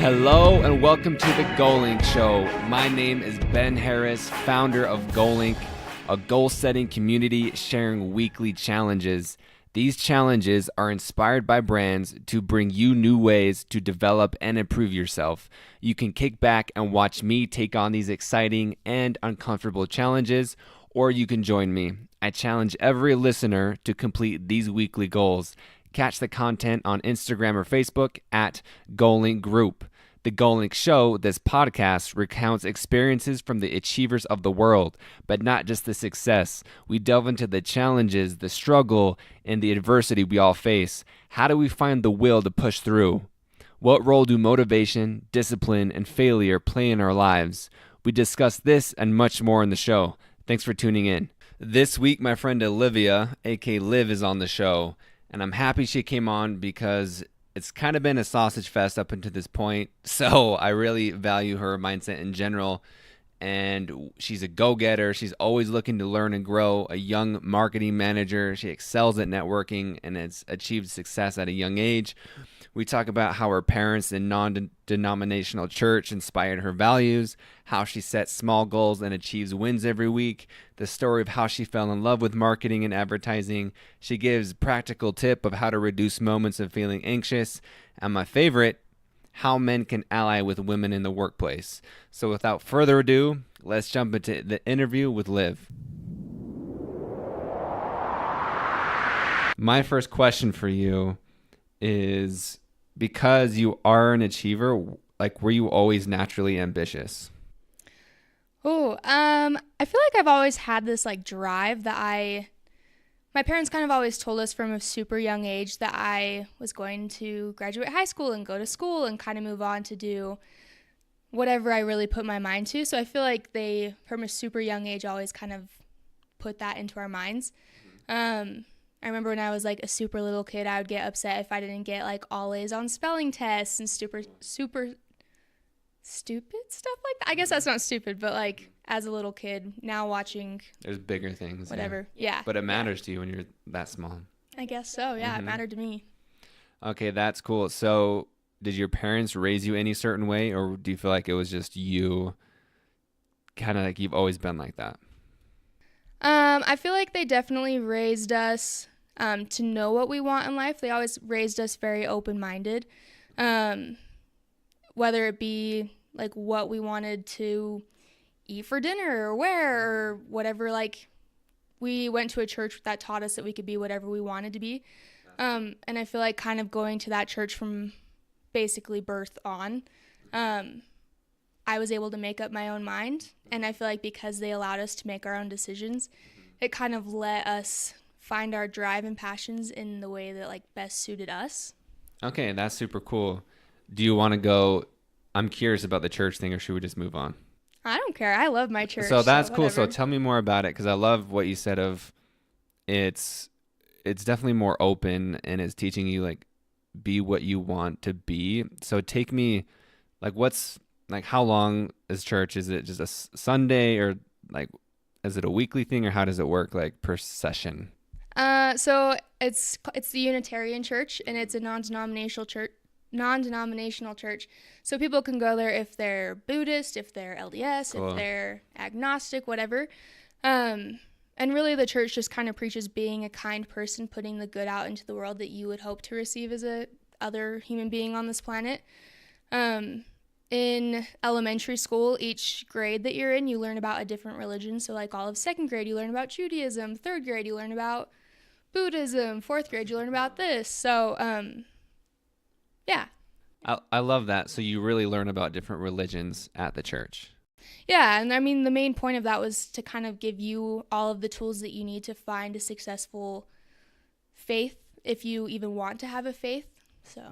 Hello and welcome to the Goalink Show. My name is Ben Harris, founder of Goalink, a goal-setting community sharing weekly challenges. These challenges are inspired by brands to bring you new ways to develop and improve yourself. You can kick back and watch me take on these exciting and uncomfortable challenges, or you can join me. I challenge every listener to complete these weekly goals. Catch the content on Instagram or Facebook at Goalink Group. The Goalink Show, this podcast, recounts experiences from the achievers of the world, but not just the success. We delve into the challenges, the struggle, and the adversity we all face. How do we find the will to push through? What role do motivation, discipline, and failure play in our lives? We discuss this and much more in the show. Thanks for tuning in. This week, my friend Olivia, aka Liv, is on the show, and I'm happy she came on because it's kind of been a sausage fest up until this point, so I really value her mindset in general, and she's a go-getter. She's always looking to learn and grow, a young marketing manager. She excels at networking and has achieved success at a young age. We talk about how her parents in non-denominational church inspired her values, how she sets small goals and achieves wins every week, the story of how she fell in love with marketing and advertising. She gives practical tip of how to reduce moments of feeling anxious, and my favorite, how men can ally with women in the workplace. So without further ado, let's jump into the interview with Liv. My first question for you is, because you are an achiever, like, were you always naturally ambitious? I feel like I've always had this drive that my parents kind of always told us from a super young age that I was going to graduate high school and go to school and kind of move on to do whatever I really put my mind to. So I feel like they, from a super young age, always kind of put that into our minds. I remember when I was a super little kid, I would get upset if I didn't get all A's on spelling tests and super stupid stuff like that. I guess that's not stupid, but as a little kid, now watching, There's bigger things. Whatever. Yeah. But it matters to you when you're that small. I guess so. Yeah, It mattered to me. Okay, that's cool. So did your parents raise you any certain way, or do you feel like it was just you, kind of you've always been like that? I feel like they definitely raised us to know what we want in life. They always raised us very open-minded, whether it be what we wanted to eat for dinner or wear or whatever. We went to a church that taught us that we could be whatever we wanted to be. And I feel like kind of going to that church from basically birth on, I was able to make up my own mind. And I feel like because they allowed us to make our own decisions, it kind of let us find our drive and passions in the way that best suited us. Okay, that's super cool. Do you want to go? I'm curious about the church thing, or should we just move on? I don't care. I love my church. So that's cool. Whatever. So tell me more about it, because I love what you said of it's definitely more open and it's teaching you be what you want to be. So take me what's how long is church? Is it just a Sunday, or is it a weekly thing, or how does it work per session? So it's the Unitarian Church, and it's a non-denominational church. So people can go there if they're Buddhist, if they're LDS, Cool. If they're agnostic, whatever. And really the church just kind of preaches being a kind person, putting the good out into the world that you would hope to receive as a other human being on this planet. In elementary school, each grade that you're in, you learn about a different religion. So all of second grade, you learn about Judaism. Third grade, you learn about Buddhism. Fourth grade, you learn about this. So, yeah. I love that. So you really learn about different religions at the church. Yeah, and I mean, the main point of that was to kind of give you all of the tools that you need to find a successful faith, if you even want to have a faith. So,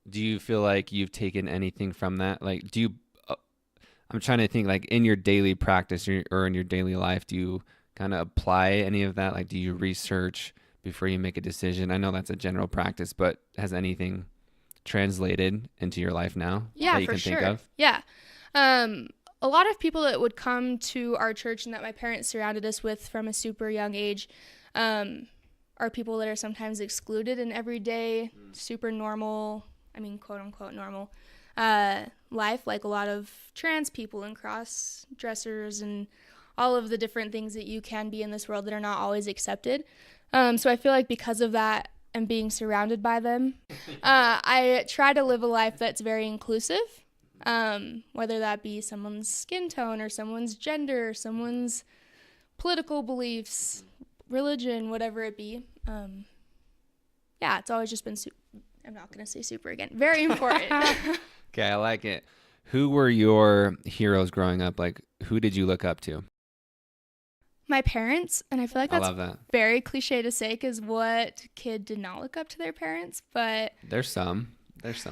do you feel like you've taken anything from that? Do you, I'm trying to think, in your daily practice or in your daily life, do you kind of apply any of that? Do you research before you make a decision? I know that's a general practice, but has anything translated into your life now that you can think of? Yeah. A lot of people that would come to our church and that my parents surrounded us with from a super young age are people that are sometimes excluded in everyday, super normal, I mean, quote unquote normal, life, like a lot of trans people and cross dressers and all of the different things that you can be in this world that are not always accepted. So I feel like because of that and being surrounded by them, I try to live a life that's very inclusive, whether that be someone's skin tone or someone's gender, or someone's political beliefs, religion, whatever it be. It's always just been, I'm not going to say super again, very important. Okay, I like it. Who were your heroes growing up? Like, who did you look up to? My parents, and I feel like I that's love that. very cliche to say, because what kid did not look up to their parents? But There's some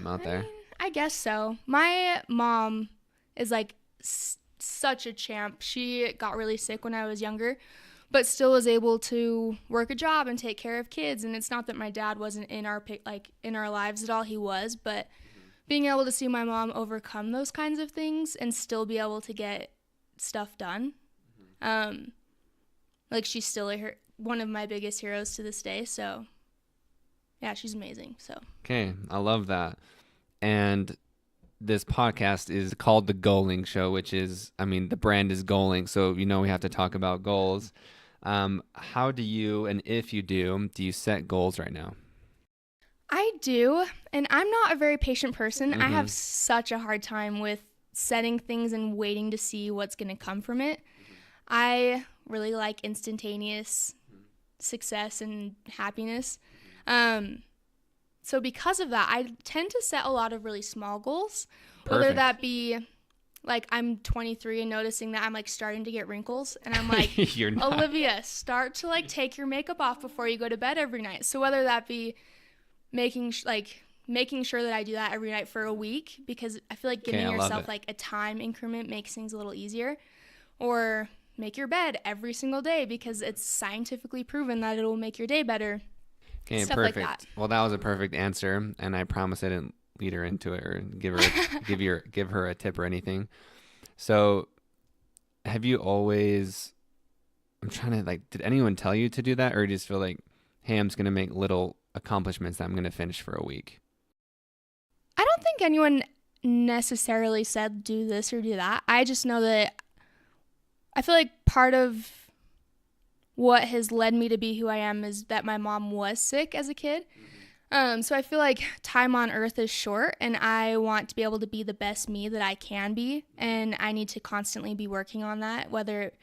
out there. I guess so. My mom is like such a champ. She got really sick when I was younger, but still was able to work a job and take care of kids. And it's not that my dad wasn't in our lives at all. He was, but being able to see my mom overcome those kinds of things and still be able to get stuff done. Like, she's still one of my biggest heroes to this day. So yeah, she's amazing. So Okay, I love that. And this podcast is called the Goalink Show, which is, the brand is Goalink, so we have to talk about goals. How do you, and if you do you set goals right now? I do, and I'm not a very patient person. I have such a hard time with setting things and waiting to see what's going to come from it. I really like instantaneous success and happiness. So because of that, I tend to set a lot of really small goals, whether that be like I'm 23 and noticing that I'm like starting to get wrinkles, and I'm like, You're not. Olivia, start to like take your makeup off before you go to bed every night. So whether that be making sure that I do that every night for a week, because I feel like giving yourself like a time increment makes things a little easier, or make your bed every single day because it's scientifically proven that it will make your day better. Okay, Stuff perfect. like that. Well, that was a perfect answer, and I promise I didn't lead her into it or give her a tip or anything. So, have you always? I'm trying to did anyone tell you to do that, or you just feel like, hey, I'm just gonna make little accomplishments that I'm gonna finish for a week? I don't think anyone necessarily said do this or do that. I just know that I feel like part of what has led me to be who I am is that my mom was sick as a kid. So I feel like time on earth is short, and I want to be able to be the best me that I can be, and I need to constantly be working on that, whether,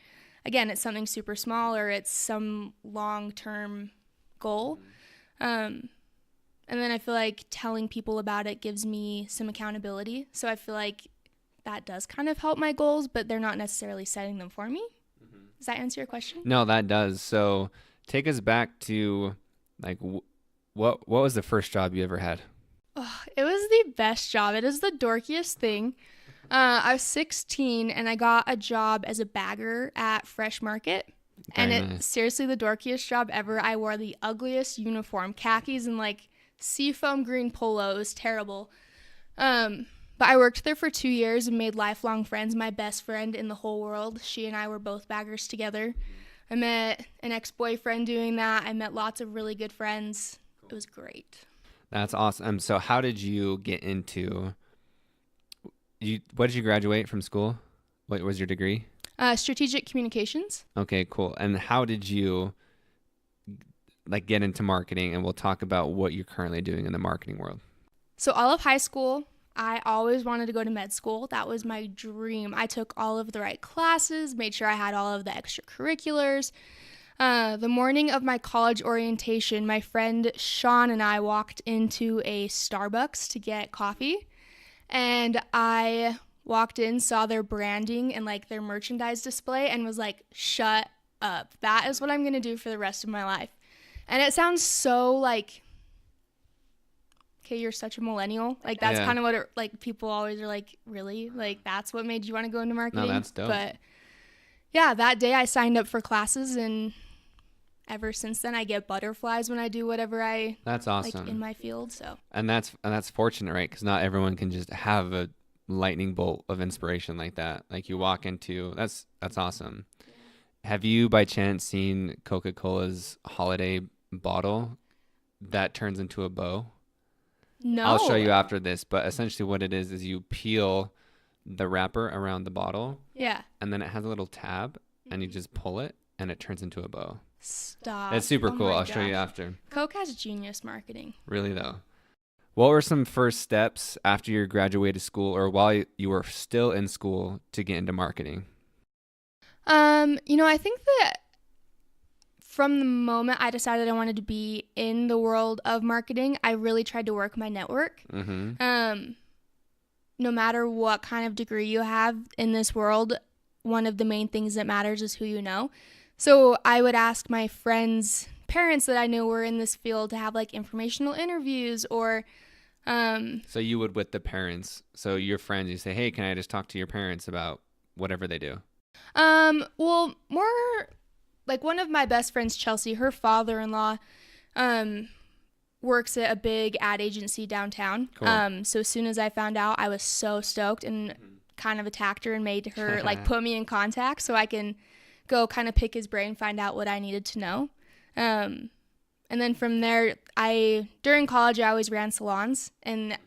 again, it's something super small or it's some long-term goal. And then I feel like telling people about it gives me some accountability. So I feel like that does kind of help my goals, but they're not necessarily setting them for me. Does that answer your question? No, that does. So take us back to what was the first job you ever had? Oh, it was the best job. It is the dorkiest thing. I was 16 and I got a job as a bagger at Fresh Market. And it's seriously the dorkiest job ever. I wore the ugliest uniform, khakis and like seafoam green polo. It was terrible. But I worked there for 2 years and made lifelong friends. My best friend in the whole world, she and I were both baggers together. I met an ex-boyfriend doing that. I met lots of really good friends. Cool. It was great. That's awesome. So how did you get into, what did you graduate from school? What was your degree? Strategic communications. Okay, cool. And how did you get into marketing? And we'll talk about what you're currently doing in the marketing world. So all of high school, I always wanted to go to med school. That was my dream. I took all of the right classes, made sure I had all of the extracurriculars. The morning of my college orientation, my friend Sean and I walked into a Starbucks to get coffee. And I walked in, saw their branding and their merchandise display, and was like, shut up. That is what I'm going to do for the rest of my life. And it sounds so okay, you're such a millennial. That's kind of what it, people always are like, really? That's what made you want to go into marketing? No, that's dope. But yeah, that day I signed up for classes, and ever since then I get butterflies when I do whatever I that's awesome in my field. So and that's fortunate, right? Because not everyone can just have a lightning bolt of inspiration like that. You walk into that's awesome. Yeah. Have you by chance seen Coca-Cola's holiday bottle that turns into a bow? No. I'll show you after this, but essentially what it is you peel the wrapper around the bottle. Yeah. And then it has a little tab, and you just pull it, and it turns into a bow. Stop. It's super cool. My I'll show you gosh. after. Coke has genius marketing. Really, though. What were some first steps after you graduated school or while you were still in school to get into marketing? I think that from the moment I decided I wanted to be in the world of marketing, I really tried to work my network. Mm-hmm. No matter what kind of degree you have in this world, one of the main things that matters is who you know. So I would ask my friends' parents that I knew were in this field to have like informational interviews or So you would with the parents. So your friends, you say, hey, can I just talk to your parents about whatever they do? well, more like one of my best friends, Chelsea, her father-in-law, works at a big ad agency downtown. Cool. So as soon as I found out, I was so stoked and kind of attacked her and made her like put me in contact so I can go kind of pick his brain, find out what I needed to know. And then from there, during college, I always ran salons, and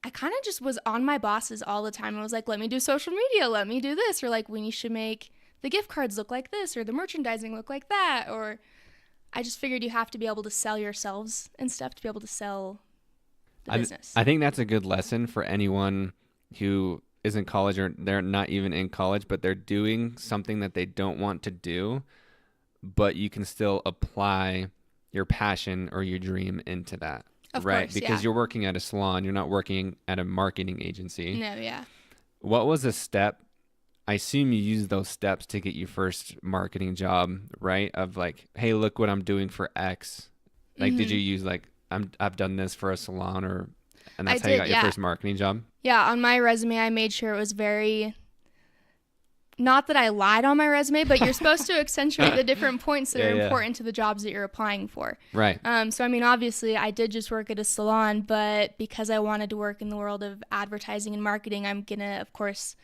I kind of just was on my bosses all the time. I was like, let me do social media, let me do this, or like, we should make the gift cards look like this, or the merchandising look like that, or I just figured you have to be able to sell yourselves and stuff to be able to sell the business. I think that's a good lesson for anyone who is in college or they're not even in college, but they're doing something that they don't want to do, but you can still apply your passion or your dream into that. Of right? course, Because yeah. you're working at a salon, you're not working at a marketing agency. No, yeah. What was a step? I assume you used those steps to get your first marketing job, right? Of like, hey, look what I'm doing for X. Like, did you use like, I've done this for a salon, and that's how you got your first marketing job? Yeah, on my resume, I made sure it was very, not that I lied on my resume, but you're supposed to accentuate the different points that are important to the jobs that you're applying for. Right. So, I mean, obviously, I did just work at a salon, but because I wanted to work in the world of advertising and marketing, I'm going to, of course,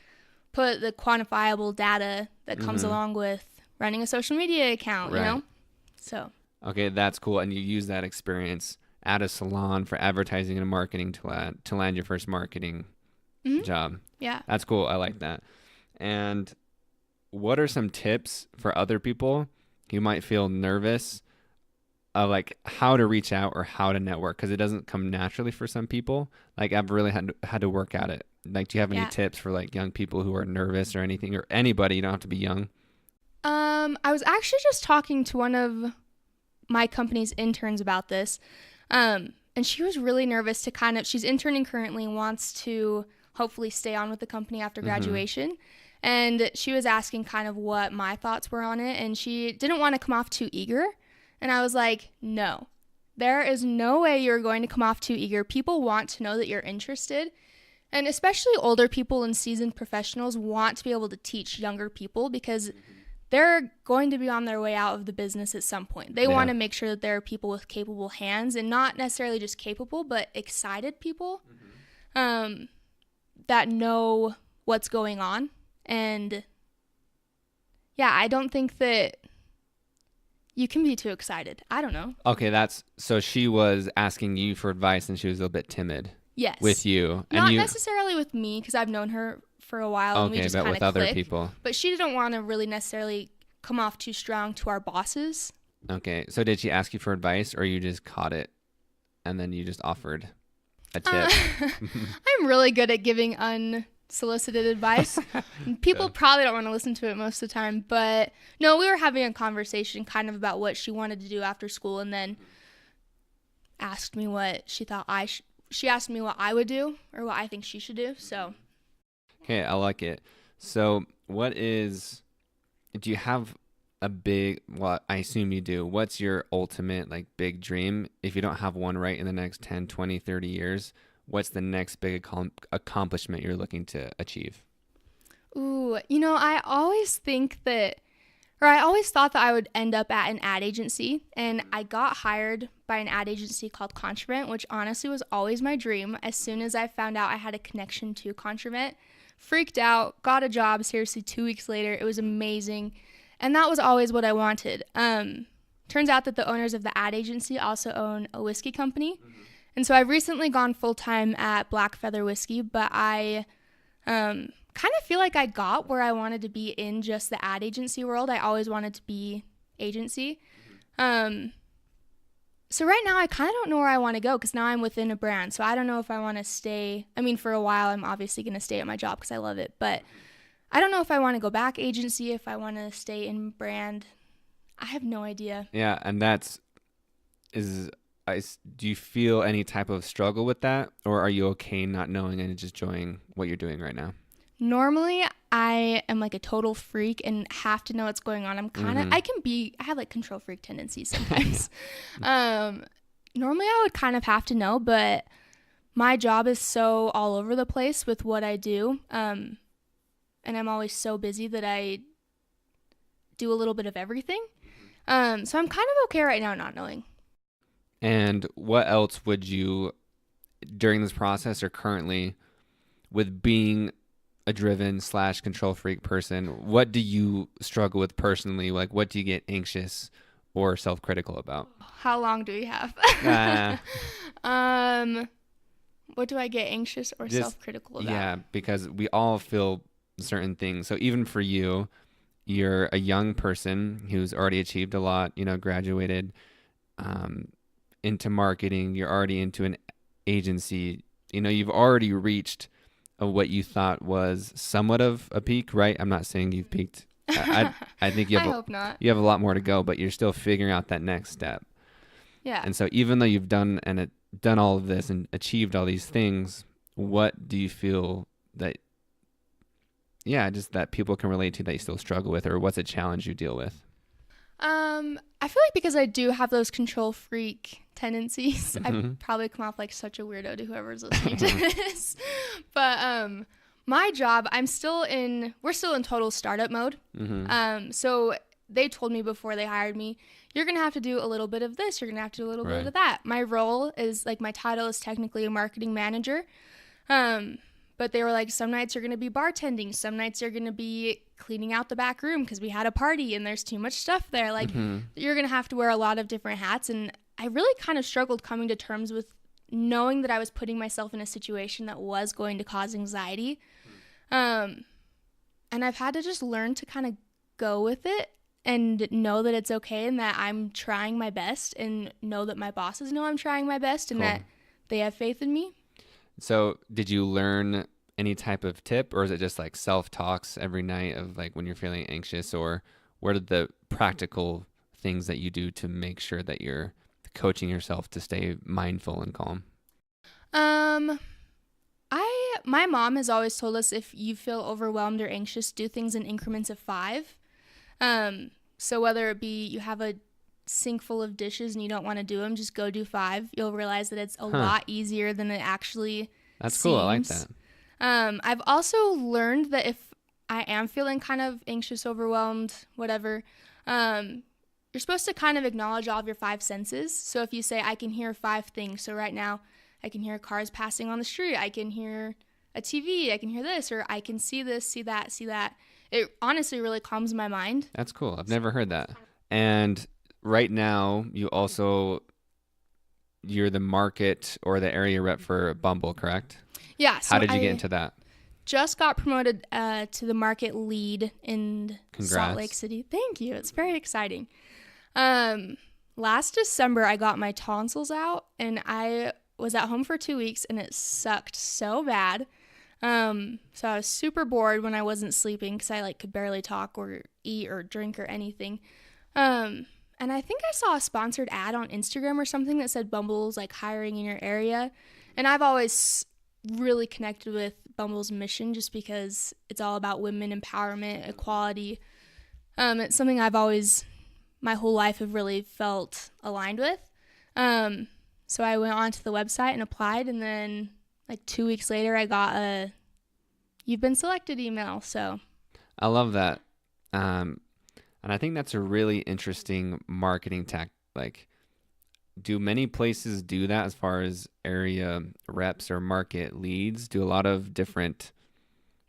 put the quantifiable data that comes along with running a social media account, you know? So. Okay, that's cool. And you use that experience at a salon for advertising and marketing to land your first marketing job. Yeah. That's cool. I like that. And what are some tips for other people who might feel nervous of like how to reach out or how to network? Because it doesn't come naturally for some people. Like I've really had to work at it. Like, do you have any tips for like young people who are nervous or anything, or anybody? You don't have to be young. I was actually just talking to one of my company's interns about this. And she was really nervous to she's interning currently and wants to hopefully stay on with the company after graduation. And she was asking kind of what my thoughts were on it. And she didn't want to come off too eager. And I was like, no, there is no way you're going to come off too eager. People want to know that you're interested. And especially older people and seasoned professionals want to be able to teach younger people because they're going to be on their way out of the business at some point. They want to make sure that there are people with capable hands, and not necessarily just capable, but excited people that know what's going on. And yeah, I don't think that you can be too excited. I don't know. Okay, so she was asking you for advice and she was a little bit timid. Yes. With you. Not necessarily with me, because I've known her for a while. And we just but with other people. But she didn't want to really necessarily come off too strong to our bosses. Okay. So did she ask you for advice, or you just caught it and then you just offered a tip? I'm really good at giving unsolicited advice. People probably don't want to listen to it most of the time. But no, we were having a conversation kind of about what she wanted to do after school, and then asked me what she thought she asked me what I would do or what I think she should do. So. Okay, I like it. So do you have a big, well, I assume you do. What's your ultimate like big dream? If you don't have one right in the next 10, 20, 30 years, what's the next big accomplishment you're looking to achieve? Ooh, I always I always thought that I would end up at an ad agency, and I got hired by an ad agency called Contravent, which honestly was always my dream. As soon as I found out I had a connection to Contravent, freaked out, got a job seriously 2 weeks later. It was amazing, and that was always what I wanted. Turns out that the owners of the ad agency also own a whiskey company, And so I've recently gone full-time at Black Feather Whiskey, but I kind of feel like I got where I wanted to be in just the ad agency world. I always wanted to be agency. So right now I kind of don't know where I want to go because now I'm within a brand. So I don't know if I want to stay. I mean, for a while, I'm obviously going to stay at my job because I love it. But I don't know if I want to go back agency, if I want to stay in brand. I have no idea. Yeah, and do you feel any type of struggle with that? Or are you okay not knowing and just enjoying what you're doing right now? Normally, I am like a total freak and have to know what's going on. I'm kind of, I have like control freak tendencies sometimes. Normally, I would kind of have to know, but my job is so all over the place with what I do. And I'm always so busy that I do a little bit of everything. So I'm kind of okay right now not knowing. And what else would you, during this process or currently, with being a driven / control freak person, what do you struggle with personally? Like, what do you get anxious or self-critical about? How long do we have? What do I get anxious or self-critical about? Yeah, because we all feel certain things. So even for you, you're a young person who's already achieved a lot, graduated into marketing. You're already into an agency. You've already reached what you thought was somewhat of a peak, right? I'm not saying you've peaked. I think you have. I hope not. You have a lot more to go, but you're still figuring out that next step. Yeah. And so even though you've done all of this and achieved all these things, what do you feel that, just that people can relate to that you still struggle with, or what's a challenge you deal with? I feel like because I do have those control freak tendencies, I probably come off like such a weirdo to whoever's listening to this. But my job, we're still in total startup mode. So they told me before they hired me, you're going to have to do a little bit of this, you're going to have to do a little bit of that. My role is my title is technically a marketing manager. But they were like, some nights you're going to be bartending. Some nights you're going to be cleaning out the back room because we had a party and there's too much stuff there. You're going to have to wear a lot of different hats. And I really kind of struggled coming to terms with knowing that I was putting myself in a situation that was going to cause anxiety. And I've had to just learn to kind of go with it and know that it's okay and that I'm trying my best and know that my bosses know I'm trying my best and that they have faith in me. So did you learn any type of tip, or is it just like self-talks every night of like when you're feeling anxious, or what are the practical things that you do to make sure that you're coaching yourself to stay mindful and calm? My mom has always told us if you feel overwhelmed or anxious, do things in increments of 5. So whether it be you have a sink full of dishes and you don't want to do them, just go do 5. You'll realize that it's a lot easier than it actually That's seems. Cool. I like that. I've also learned that if I am feeling kind of anxious, overwhelmed, whatever, you're supposed to kind of acknowledge all of your 5 senses. So if you say, I can hear 5 things. So right now I can hear cars passing on the street. I can hear a TV. I can hear this, or I can see this, see that, see that. It honestly really calms my mind. That's cool. I've never heard that. And right now, you're the market or the area rep for Bumble, correct? Yeah. So how did you get into that? Just got promoted to the market lead in Congrats. Salt Lake City. Thank you. It's very exciting. Last December, I got my tonsils out, and I was at home for 2 weeks, and it sucked so bad. So I was super bored when I wasn't sleeping because I could barely talk or eat or drink or anything. And I think I saw a sponsored ad on Instagram or something that said Bumble's hiring in your area. And I've always really connected with Bumble's mission just because it's all about women empowerment, equality. It's something I've always, my whole life, have really felt aligned with. So I went onto the website and applied, and then 2 weeks later I got a "you've been selected" email. So I love that. And I think that's a really interesting marketing tactic. Do many places do that as far as area reps or market leads? Do a lot of different,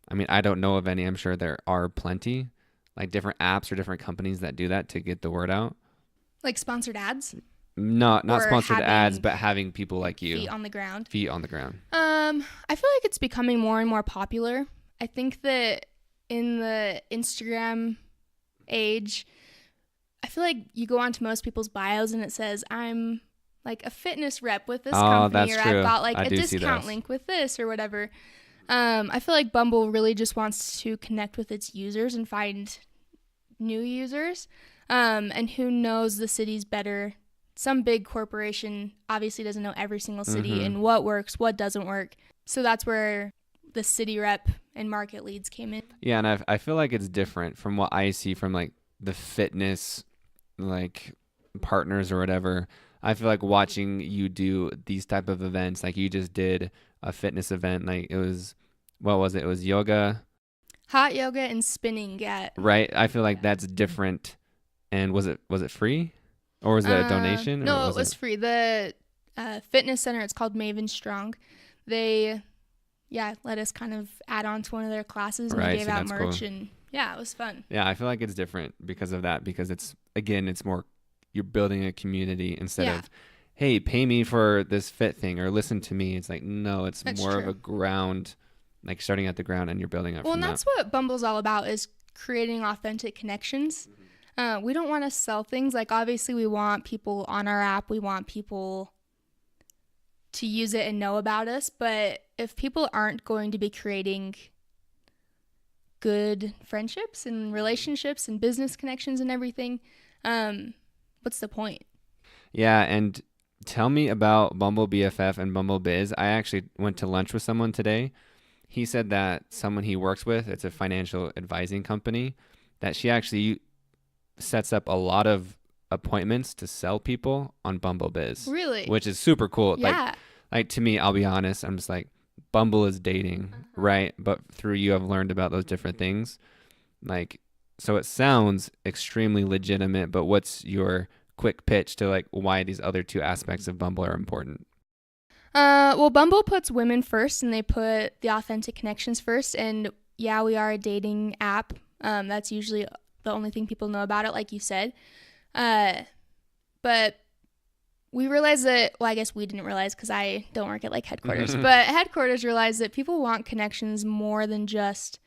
I don't know of any. I'm sure there are plenty, different apps or different companies that do that to get the word out. Sponsored ads? Not or sponsored ads, having but having people like you. feet on the ground. Feet on the ground. I feel like it's becoming more and more popular. I think that in the Instagram age, I feel like you go onto most people's bios and it says, I'm like a fitness rep with this company, that's or true. I've got like I a do see discount those. link with this or whatever. I feel like Bumble really just wants to connect with its users and find new users. And who knows the cities better? Some big corporation obviously doesn't know every single city and what works, what doesn't work. So that's where the city rep and market leads came in. Yeah, and I feel like it's different from what I see from like the fitness like partners or whatever. I feel like watching you do these type of events, like you just did a fitness event, like it was, what was it? It was yoga, Hot yoga and spinning at right? I feel like that's different. And was it free, or was it a donation? No, or it was free. The fitness center, it's called Maven Strong. They let us kind of add on to one of their classes, and they gave out merch, cool. And it was fun. Yeah, I feel like it's different because of that, because it's more, you're building a community instead of, hey, pay me for this fit thing or listen to me. It's like, no, it's that's more true. Of a ground, like starting at the ground and you're building up. Well, and that's what Bumble's all about, is creating authentic connections. We don't want to sell things. Like, obviously we want people on our app. We want people to use it and know about us. But if people aren't going to be creating good friendships and relationships and business connections and everything, what's the point? Yeah, and tell me about Bumble BFF and Bumble Biz. I actually went to lunch with someone today. He said that someone he works with, it's a financial advising company, that she actually sets up a lot of appointments to sell people on Bumble Biz. Really? Which is super cool. Yeah. Like to me, I'll be honest, I'm just like, Bumble is dating, right? But through you, I've learned about those different things. Like, so it sounds extremely legitimate, but what's your quick pitch to like why these other two aspects of Bumble are important? Well, Bumble puts women first, and they put the authentic connections first. And yeah, we are a dating app. That's usually the only thing people know about it, like you said. But we realized that, well, I guess we didn't realize because I don't work at like headquarters, but headquarters realized that people want connections more than just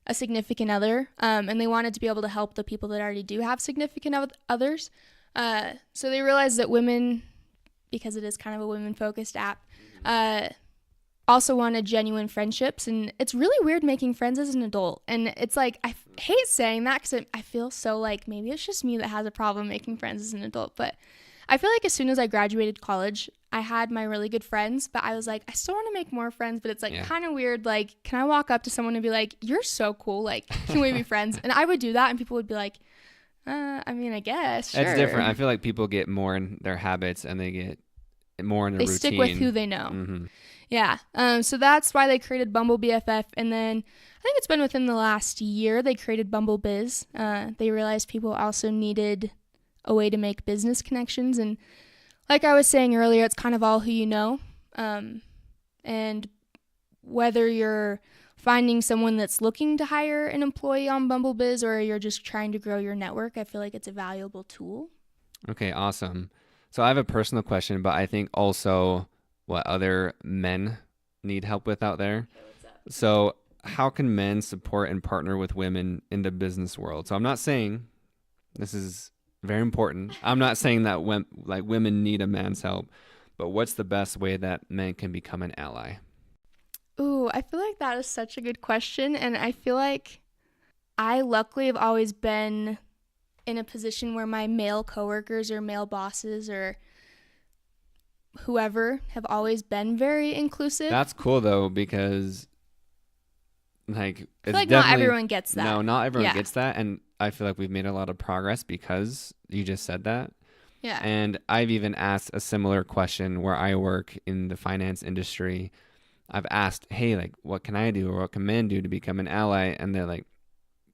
a significant other. And they wanted to be able to help the people that already do have significant others. So they realized that women, because it is kind of a women-focused app, also wanted genuine friendships. And it's really weird making friends as an adult. And it's like, I hate saying that because I feel so like maybe it's just me that has a problem making friends as an adult. But I feel like as soon as I graduated college, I had my really good friends, but I was like, I still want to make more friends, but it's like kind of weird. Like, can I walk up to someone and be like, you're so cool, like, can we be friends? And I would do that, and people would be like, I mean, I guess, sure. It's different. I feel like people get more in their habits, and they get more in their routine. They stick with who they know. Yeah. So that's why they created Bumble BFF. And then I think it's been within the last year they created Bumble Biz. They realized people also needed a way to make business connections. And like I was saying earlier, it's kind of all who you know. And whether you're finding someone that's looking to hire an employee on Bumble Biz or you're just trying to grow your network, I feel like it's a valuable tool. Okay, awesome. So I have a personal question, but I think also what other men need help with out there. Okay, what's up? So how can men support and partner with women in the business world? So I'm not saying, this is very important, I'm not saying that women need a man's help, but what's the best way that men can become an ally? Ooh, I feel like that is such a good question. And I feel like I luckily have always been in a position where my male coworkers or male bosses or whoever have always been very inclusive. That's cool though, because like, I feel like not everyone gets that. No, not everyone gets that. And I feel like we've made a lot of progress because you just said that. Yeah. And I've even asked a similar question where I work in the finance industry. I've asked, hey, like, what can I do or what can men do to become an ally? And they're like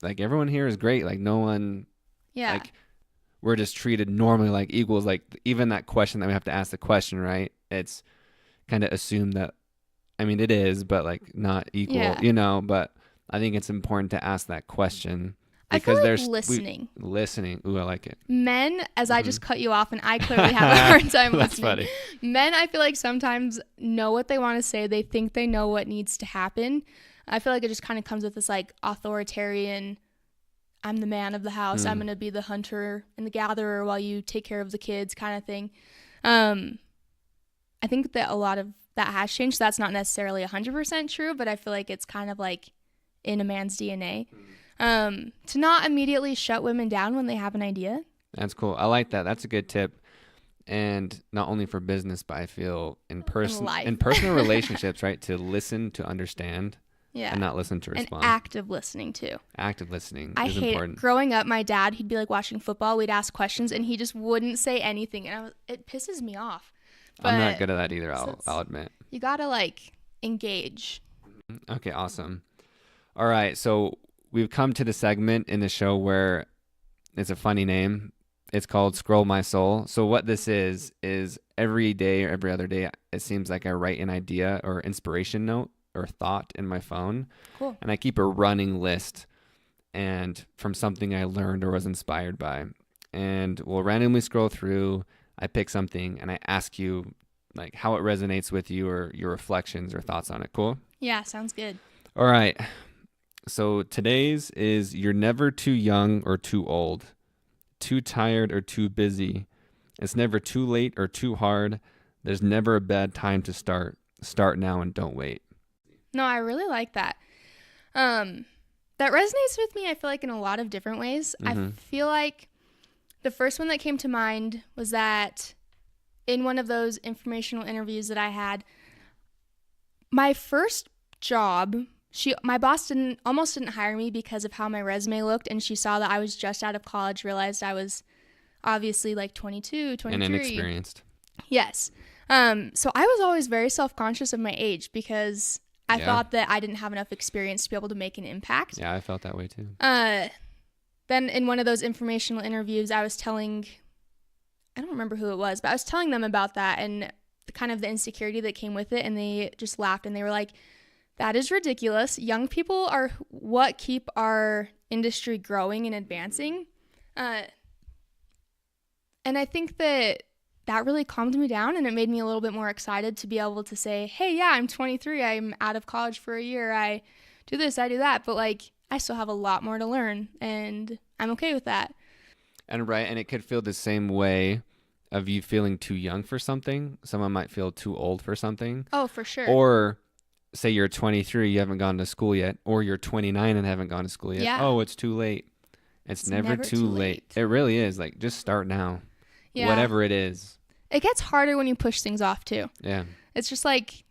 everyone here is great. Like, no one, like, we're just treated normally like equals. Like, even that question that we have to ask the question, right? It's kind of assumed that, I mean, it is, but like not equal, you know, but I think it's important to ask that question. I feel Because like there's listening. Listening. Ooh, I like it. Men, as I just cut you off, and I clearly have a hard time That's listening. funny. Men, I feel like sometimes know what they want to say. They think they know what needs to happen. I feel like it just kind of comes with this like authoritarian, I'm the man of the house. I'm going to be the hunter and the gatherer while you take care of the kids kind of thing. I think that a lot of that has changed. That's not necessarily 100% true, but I feel like it's kind of like in a man's DNA. To not immediately shut women down when they have an idea. That's cool. I like that. That's a good tip. And not only for business, but I feel in personal relationships, right? To listen, to understand, and not listen to respond. And active listening too. Active listening I is hate important. It. Growing up, my dad, he'd be like watching football. We'd ask questions, and he just wouldn't say anything, and it pisses me off. But I'm not good at that either. I'll admit. You gotta like engage. Okay, awesome. All right, so we've come to the segment in the show where it's a funny name. It's called Scroll My Soul. So what this is every day or every other day, it seems like I write an idea or inspiration note or thought in my phone. Cool. And I keep a running list and from something I learned or was inspired by. And we'll randomly scroll through. I pick something and I ask you like how it resonates with you or your reflections or thoughts on it. Cool? Yeah, sounds good. All right. So today's is you're never too young or too old, too tired or too busy. It's never too late or too hard. There's never a bad time to start. Start now and don't wait. No, I really like that. That resonates with me, I feel like, in a lot of different ways. I feel like the first one that came to mind was that in one of those informational interviews that I had, my first job, my boss almost didn't hire me because of how my resume looked, and she saw that I was just out of college, realized I was obviously like 22, 23. And inexperienced. Yes. So I was always very self-conscious of my age because I thought that I didn't have enough experience to be able to make an impact. Yeah, I felt that way too. Then in one of those informational interviews, I don't remember who it was, but I was telling them about that and kind of the insecurity that came with it, and they just laughed and they were like, that is ridiculous. Young people are what keep our industry growing and advancing. And I think that really calmed me down, and it made me a little bit more excited to be able to say, hey, yeah, I'm 23. I'm out of college for a year. I do this, I do that. But like, I still have a lot more to learn, and I'm okay with that. And it could feel the same way of you feeling too young for something. Someone might feel too old for something. Oh, for sure. Or say you're 23, you haven't gone to school yet, or you're 29 and haven't gone to school yet. Yeah. Oh, it's too late. It's never too late. It really is. Like, just start now. Yeah. Whatever it is. It gets harder when you push things off too. Yeah. It's just like,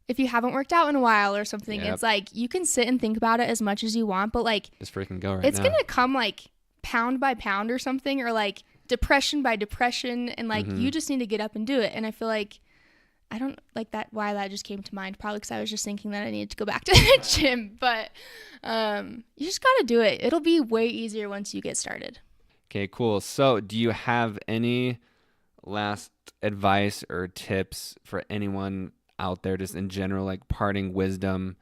if you haven't worked out in a while or something, It's like, you can sit and think about it as much as you want, but like, just freaking go it's going to come like pound by pound or something, or like depression by depression. And like, you just need to get up and do it. And I feel like, I don't like that, why that just came to mind, probably because I was just thinking that I needed to go back to the gym, but you just got to do it. It'll be way easier once you get started. Okay, cool. So do you have any last advice or tips for anyone out there, just in general, like parting wisdom?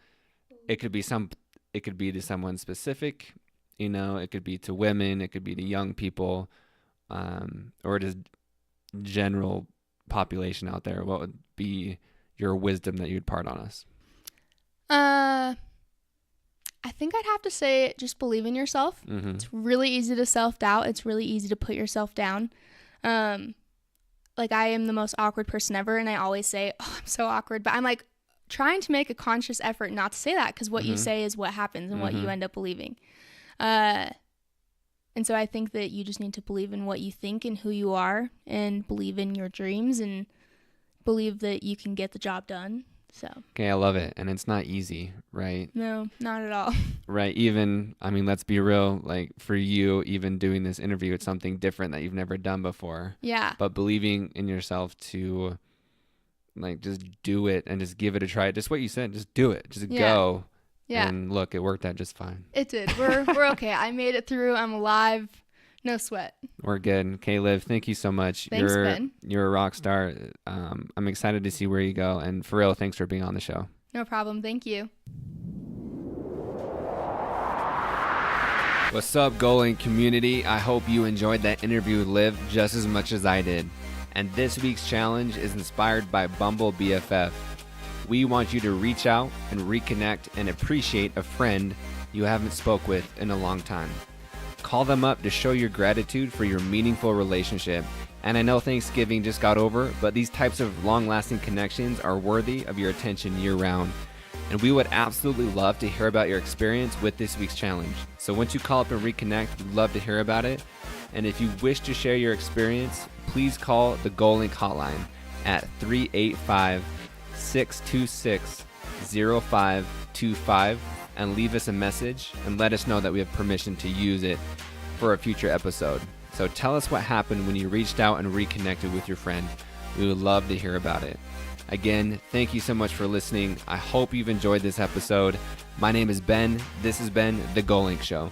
It could be to someone specific, it could be to women, it could be to young people, or just general population out there. What would be your wisdom that you'd part on us? I think I'd have to say just believe in yourself. It's really easy to self-doubt. It's really easy to put yourself down. Like, I am the most awkward person ever, and I always say, oh, I'm so awkward, but I'm like trying to make a conscious effort not to say that, because what you say is what happens and what you end up believing. And so I think that you just need to believe in what you think and who you are, and believe in your dreams, and believe that you can get the job done. So. Okay, I love it. And it's not easy, right? No, not at all. Right. Let's be real. Like, for you, even doing this interview, it's something different that you've never done before. Yeah. But believing in yourself to, like, just do it and just give it a try. Just what you said, just do it. Just go. Yeah. And look, it worked out just fine. It did. We're okay. I made it through. I'm alive. No sweat. We're good. Okay, Liv, thank you so much. Thanks, Ben. You're a rock star. I'm excited to see where you go. And for real, thanks for being on the show. No problem. Thank you. What's up, Goalink community? I hope you enjoyed that interview with Liv just as much as I did. And this week's challenge is inspired by Bumble BFF. We want you to reach out and reconnect and appreciate a friend you haven't spoke with in a long time. Call them up to show your gratitude for your meaningful relationship. And I know Thanksgiving just got over, but these types of long-lasting connections are worthy of your attention year-round. And we would absolutely love to hear about your experience with this week's challenge. So once you call up and reconnect, we'd love to hear about it. And if you wish to share your experience, please call the Goalink Hotline at 385-626-0525 and leave us a message and let us know that we have permission to use it for a future episode. So tell us what happened when you reached out and reconnected with your friend. We would love to hear about it. Again, thank you so much for listening. I hope you've enjoyed this episode. My name is Ben. This has been The Goalink Show.